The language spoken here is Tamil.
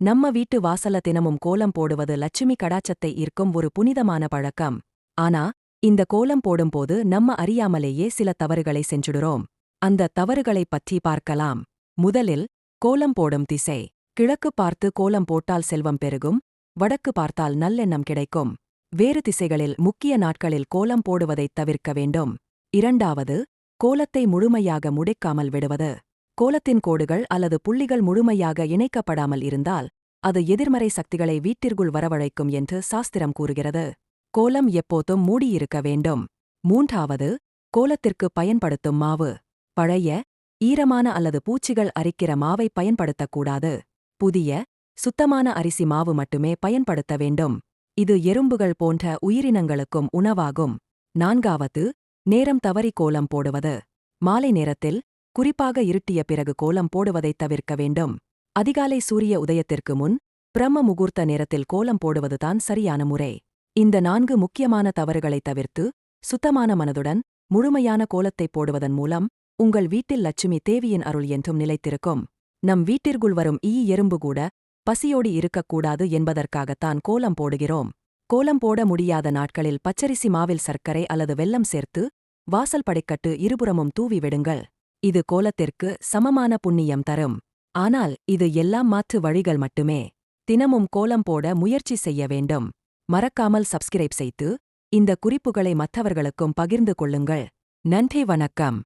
நம்ம வீட்டு வாசல்ல தினமும் கோலம் போடுவது லட்சுமி கடாட்சத்தை ஈர்க்கும் ஒரு புனிதமான பழக்கம். ஆனா இந்த கோலம் போடும்போது நம்ம அறியாமலேயே சில தவறுகளை செஞ்சுடுறோம். அந்த தவறுகளைப் பற்றி பார்க்கலாம். முதலில் கோலம் போடும் திசை. கிழக்கு பார்த்து கோலம் போட்டால் செல்வம் பெருகும், வடக்கு பார்த்தால் நல்லெண்ணம் கிடைக்கும். வேறு திசைகளில் முக்கிய நாட்களில் கோலம் போடுவதைத் தவிர்க்க வேண்டும். இரண்டாவது, கோலத்தை முழுமையாக முடிக்காமல் விடுவது. கோலத்தின் கோடுகள் அல்லது புள்ளிகள் முழுமையாக இணைக்கப்படாமல் இருந்தால் அது எதிர்மறை சக்திகளை வீட்டிற்குள் வரவழைக்கும் என்று சாஸ்திரம் கூறுகிறது. கோலம் எப்போதும் மூடியிருக்க வேண்டும். மூன்றாவது, கோலத்திற்கு பயன்படுத்தும் மாவு. பழைய, ஈரமான அல்லது பூச்சிகள் அரிக்கிற மாவை பயன்படுத்தக்கூடாது. புதிய, சுத்தமான அரிசி மாவு மட்டுமே பயன்படுத்த வேண்டும். இது எறும்புகள் போன்ற உயிரினங்களுக்கும் உணவாகும். நான்காவது, நேரம் தவறி கோலம் போடுவது. மாலை நேரத்தில், குறிப்பாக இருட்டிய பிறகு கோலம் போடுவதைத் தவிர்க்க வேண்டும். அதிகாலை சூரிய உதயத்திற்கு முன், பிரம்ம முகூர்த்த நேரத்தில் கோலம் போடுவதுதான் சரியான முறை. இந்த 4 முக்கியமான தவறுகளைத் தவிர்த்து, சுத்தமான மனதுடன், முழுமையான கோலத்தைப் போடுவதன் மூலம், உங்கள் வீட்டில் லட்சுமி தேவியின் அருள் என்றும் நிலைத்திருக்கும். நம் வீட்டிற்குள் வரும் எறும்பு கூட, பசியோடு இருக்கக்கூடாது என்பதற்காகத்தான் கோலம் போடுகிறோம். கோலம் போட முடியாத நாட்களில் பச்சரிசி மாவில் சர்க்கரை அல்லது வெல்லம் சேர்த்து, வாசல் படிக்கட்டு இருபுறமும் தூவி விடுங்கள். இது கோலத்திற்கு சமமான புண்ணியம் தரும். ஆனால் இது எல்லாம் மாற்று வழிகள் மட்டுமே. தினமும் கோலம் போட முயற்சி செய்ய வேண்டும். மறக்காமல் சப்ஸ்கிரைப் செய்து, இந்த குறிப்புகளை மற்றவர்களுக்கும் பகிர்ந்து கொள்ளுங்கள். நன்றி, வணக்கம்.